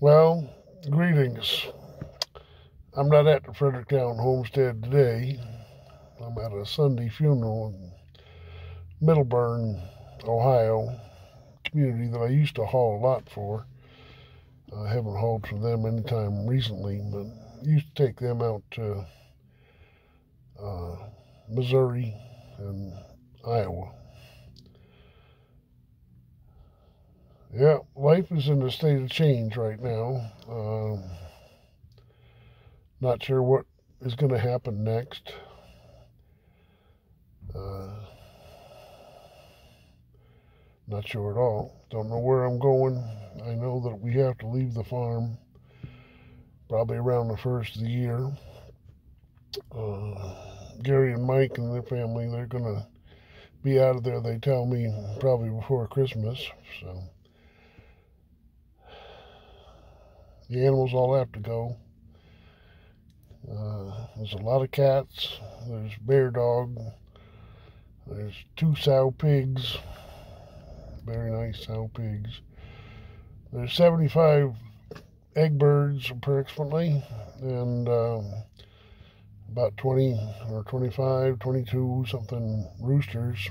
Well, greetings. I'm not at the Fredericktown Homestead today. I'm at a Sunday funeral in Middleburn, Ohio, community that I used to haul a lot for. I haven't hauled for them anytime recently, but used to take them out to uh, Missouri and Iowa. Yeah, life is in a state of change right now. Not sure what is going to happen next. Uh, Not sure at all. Don't know where I'm going. I know that we have to leave the farm probably around the first of the year. Gary and Mike and their family, they're going to be out of there, they tell me, probably before Christmas. So the animals all have to go. There's a lot of cats. There's bear dog. There's 2 sow pigs. Very nice sow pigs. There's 75 egg birds approximately, and about 20 or 25, 22 something roosters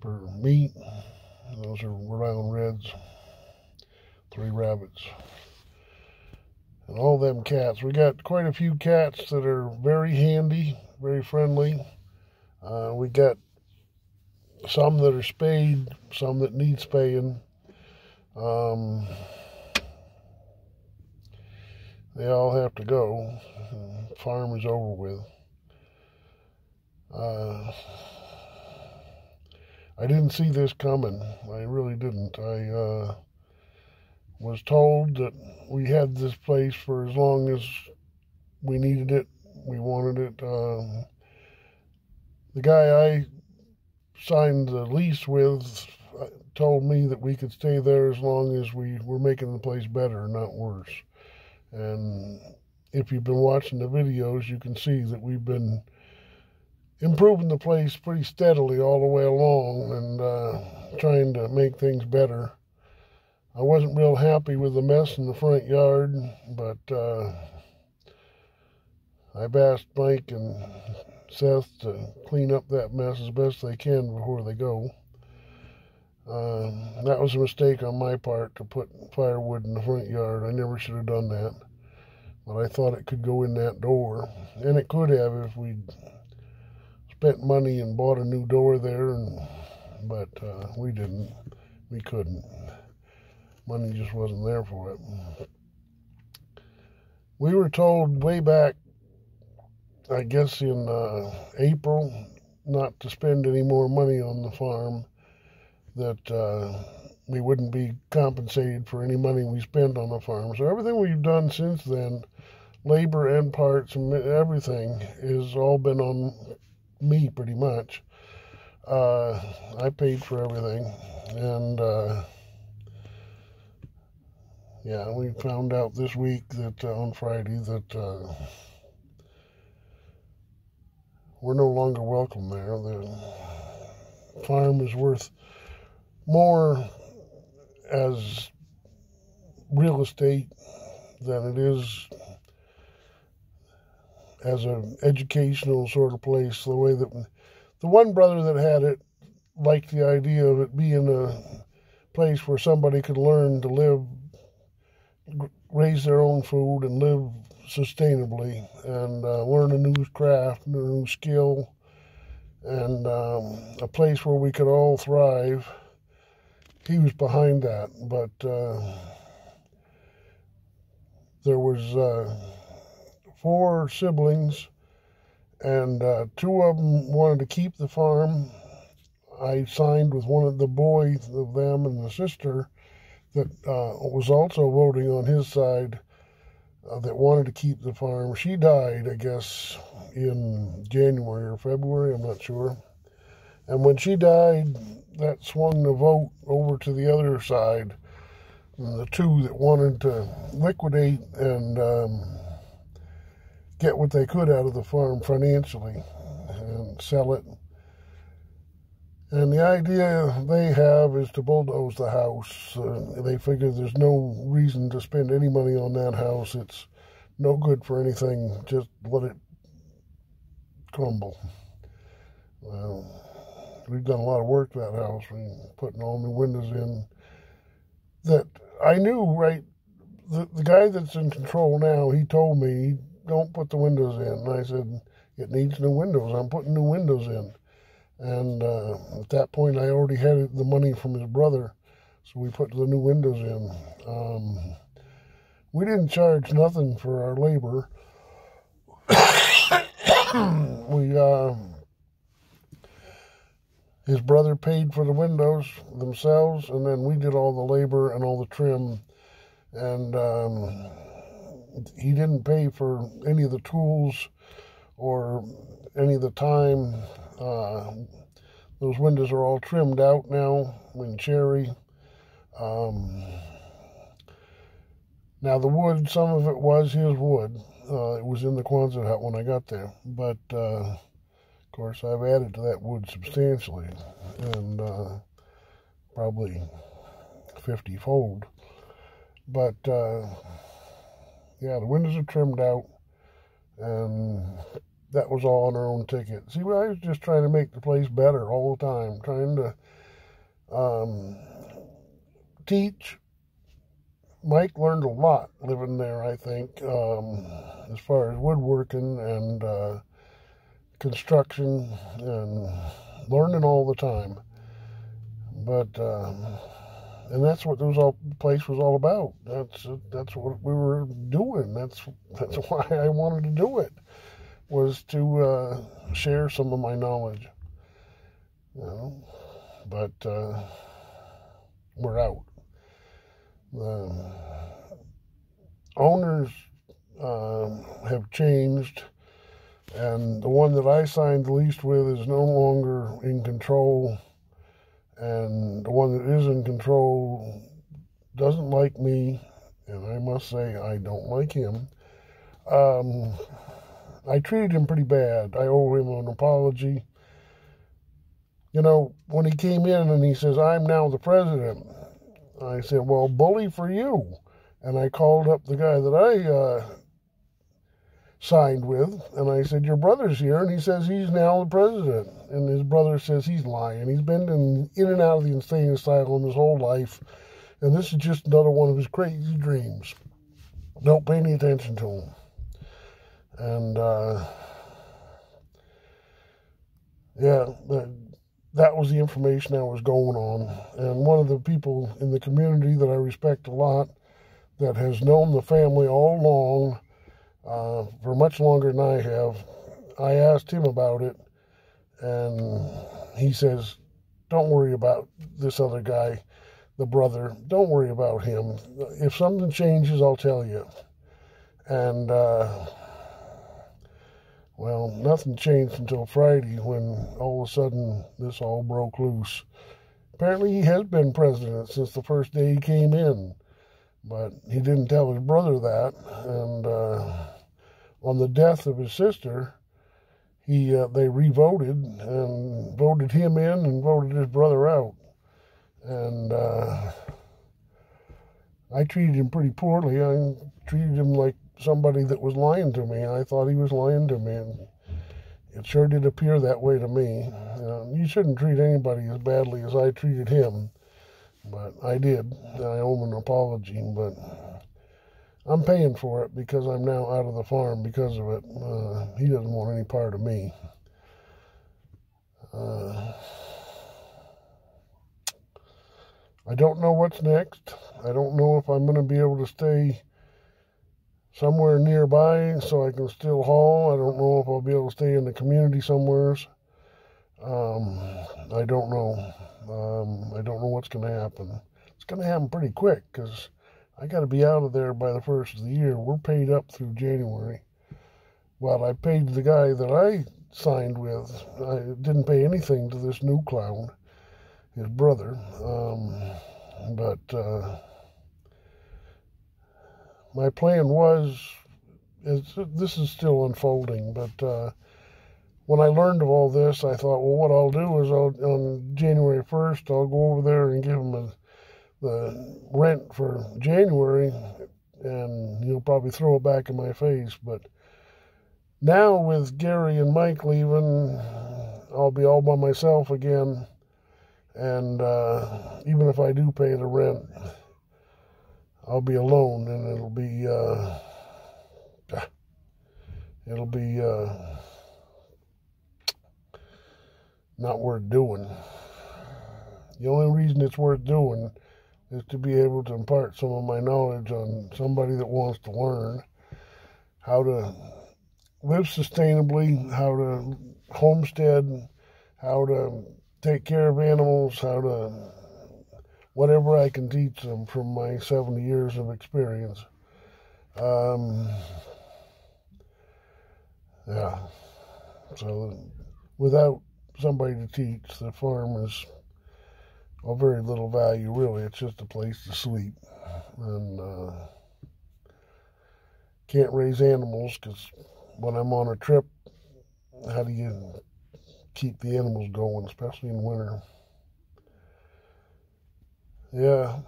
for meat. Those are Rhode Island Reds. 3 rabbits. And all them cats. We got quite a few cats that are very handy, very friendly. We got some that are spayed, some that need spaying. They all have to go. The farm is over with. I didn't see this coming. I really didn't. I was told that we had this place for as long as we needed it, we wanted it. The guy I signed the lease with told me that we could stay there as long as we were making the place better, not worse. And if you've been watching the videos, you can see that we've been improving the place pretty steadily all the way along and trying to make things better. I wasn't real happy with the mess in the front yard, but I've asked Mike and Seth to clean up that mess as best they can before they go. That was a mistake on my part to put firewood in the front yard. I never should have done that. But I thought it could go in that door. And it could have if we'd spent money and bought a new door there. But we didn't. We couldn't. Money just wasn't there for it. We were told way back, I guess in April, not to spend any more money on the farm, that we wouldn't be compensated for any money we spent on the farm. So everything we've done since then, labor and parts and everything, has all been on me pretty much. I paid for everything, and yeah, we found out this week that on Friday that we're no longer welcome there. The farm is worth more as real estate than it is as an educational sort of place. The way that the one brother that had it liked the idea of it being a place where somebody could learn to live, raise their own food and live sustainably, and learn a new craft, a new skill, and a place where we could all thrive. He was behind that, but there was 4 siblings, and 2 of them wanted to keep the farm. I signed with one of the boys of them and the sister that was also voting on his side, that wanted to keep the farm. She died, I guess, in January or February, I'm not sure. And when she died, that swung the vote over to the other side. And the 2 that wanted to liquidate and get what they could out of the farm financially and sell it. And the idea they have is to bulldoze the house. They figure there's no reason to spend any money on that house. It's no good for anything. Just let it crumble. Well, we've done a lot of work to that house. We're putting all new windows in. That I knew, right? The guy that's in control now, he told me, don't put the windows in. And I said, it needs new windows. I'm putting new windows in. And at that point, I already had the money from his brother, so we put the new windows in. We didn't charge nothing for our labor. His brother paid for the windows themselves, and then we did all the labor and all the trim. And he didn't pay for any of the tools or any of the time. Those windows are all trimmed out now in cherry. Now the wood, some of it was his wood. It was in the Quonset hut when I got there. But, of course, I've added to that wood substantially. And probably 50-fold. But, yeah, the windows are trimmed out. And that was all on our own ticket. See, I was just trying to make the place better all the time, trying to teach. Mike learned a lot living there, I think, as far as woodworking and construction and learning all the time. But, and that's what the place was all about. That's what we were doing. That's why I wanted to do it. Was to share some of my knowledge, but we're out. The owners have changed, and the one that I signed the lease with is no longer in control, and the one that is in control doesn't like me, and I must say I don't like him. I treated him pretty bad. I owe him an apology. You know, when he came in and he says, I'm now the president, I said, well, bully for you. And I called up the guy that I signed with, and I said, your brother's here, and he says he's now the president. And his brother says he's lying. He's been in and out of the insane asylum his whole life, and this is just another one of his crazy dreams. Don't pay any attention to him. And, yeah, that was the information that was going on. And one of the people in the community that I respect a lot, that has known the family all along, for much longer than I have, I asked him about it, and he says, don't worry about this other guy, the brother. Don't worry about him. If something changes, I'll tell you. And, well, nothing changed until Friday when all of a sudden this all broke loose. Apparently he has been president since the first day he came in, but he didn't tell his brother that. And on the death of his sister, they re-voted and voted him in and voted his brother out. And I treated him pretty poorly. I treated him like somebody that was lying to me. I thought he was lying to me, and it sure did appear that way to me. You shouldn't treat anybody as badly as I treated him, but I did. I owe him an apology, but I'm paying for it because I'm now out of the farm because of it. He doesn't want any part of me. I don't know what's next. I don't know if I'm going to be able to stay somewhere nearby so I can still haul. I don't know if I'll be able to stay in the community somewheres. I don't know. I don't know what's going to happen. It's going to happen pretty quick because I got to be out of there by the first of the year. We're paid up through January. Well, I paid the guy that I signed with. I didn't pay anything to this new clown, his brother. But my plan was, this is still unfolding, but when I learned of all this, I thought, well, what I'll do is on January 1st, I'll go over there and give him the rent for January, and he'll probably throw it back in my face. But now with Gary and Mike leaving, I'll be all by myself again. And even if I do pay the rent, I'll be alone, and it'll be not worth doing. The only reason it's worth doing is to be able to impart some of my knowledge on somebody that wants to learn how to live sustainably, how to homestead, how to take care of animals, how to whatever I can teach them from my 70 years of experience. Yeah. So without somebody to teach, the farm is of very little value, really. It's just a place to sleep. And can't raise animals because when I'm on a trip, how do you keep the animals going, especially in winter? Yeah,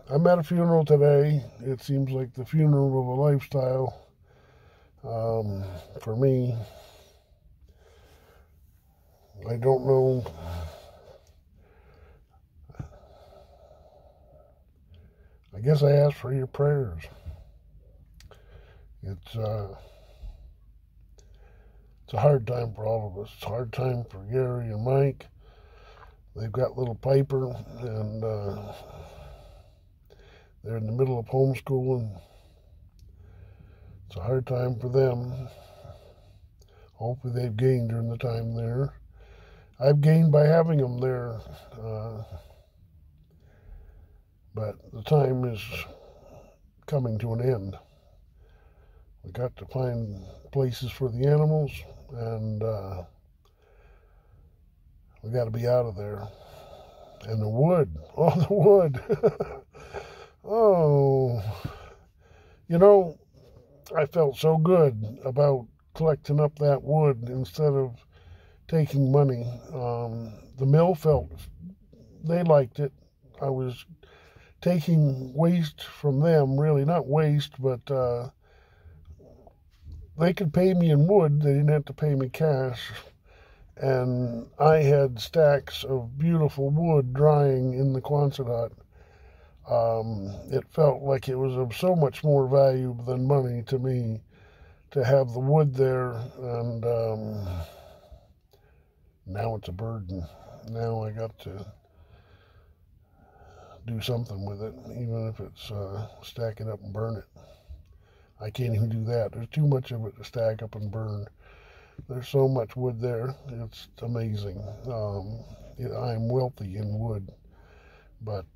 I'm at a funeral today. It seems like the funeral of a lifestyle for me. I don't know. I guess I ask for your prayers. It's a hard time for all of us. It's a hard time for Gary and Mike. They've got little Piper, and they're in the middle of homeschooling. It's a hard time for them. Hopefully they've gained during the time there. I've gained by having them there. But the time is coming to an end. We got to find places for the animals, and we got to be out of there. And the wood, oh, the wood. Oh, you know, I felt so good about collecting up that wood instead of taking money. The mill felt, they liked it. I was taking waste from them, really not waste, but they could pay me in wood. They didn't have to pay me cash. And I had stacks of beautiful wood drying in the Quonset hut. It felt like it was of so much more value than money to me to have the wood there, and now it's a burden. Now I got to do something with it, even if it's stack it up and burn it. I can't even do that. There's too much of it to stack up and burn. There's so much wood there. It's amazing. I'm wealthy in wood, but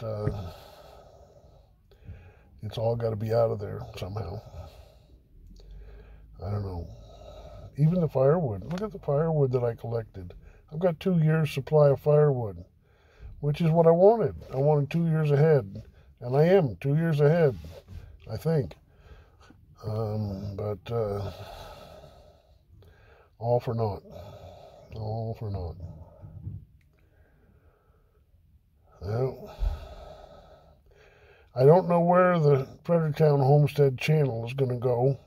it's all got to be out of there somehow. I don't know. Even the firewood. Look at the firewood that I collected. I've got 2 years' supply of firewood, which is what I wanted. I wanted 2 years ahead, and I am 2 years ahead, I think. But all for naught. All for naught. Well, I don't know where the Fredericktown Homestead channel is going to go.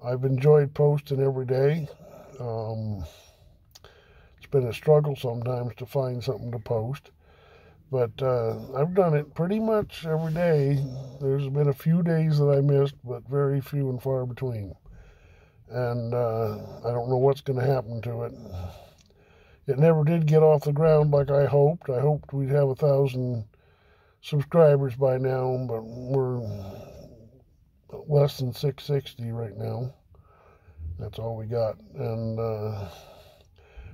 I've enjoyed posting every day. It's been a struggle sometimes to find something to post, but I've done it pretty much every day. There's been a few days that I missed, but very few and far between. And I don't know what's going to happen to it. It never did get off the ground like I hoped. I hoped we'd have 1,000 subscribers by now, but we're less than 660 right now. That's all we got. And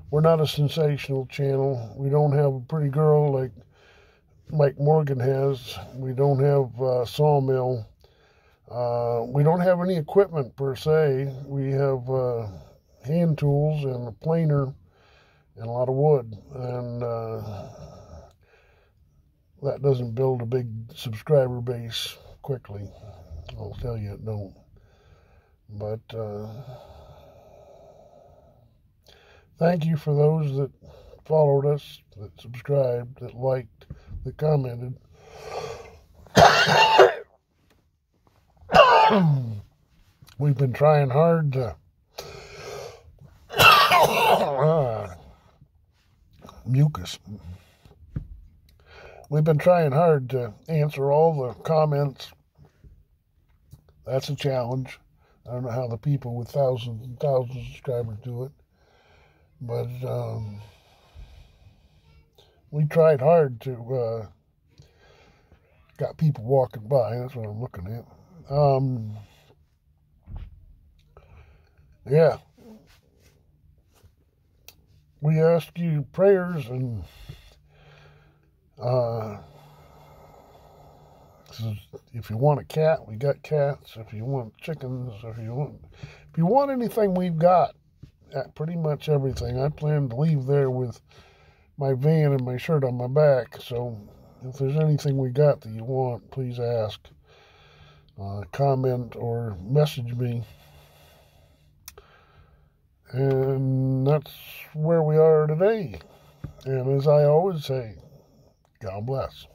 we're not a sensational channel. We don't have a pretty girl like Mike Morgan has. We don't have a sawmill. We don't have any equipment per se. We have hand tools and a planer and a lot of wood. And that doesn't build a big subscriber base quickly. I'll tell you it don't. But thank you for those that followed us, that subscribed, that liked, that commented. We've been trying hard to mucus. We've been trying hard to answer all the comments. That's a challenge. I don't know how the people with thousands and thousands of subscribers do it. But we tried hard to got people walking by. That's what I'm looking at. Yeah. We ask you prayers and if you want a cat, we got cats. If you want chickens, if you want anything, we've got pretty much everything. I plan to leave there with my van and my shirt on my back. So if there's anything we got that you want, please ask, comment, or message me. And that's where we are today. And as I always say, God bless.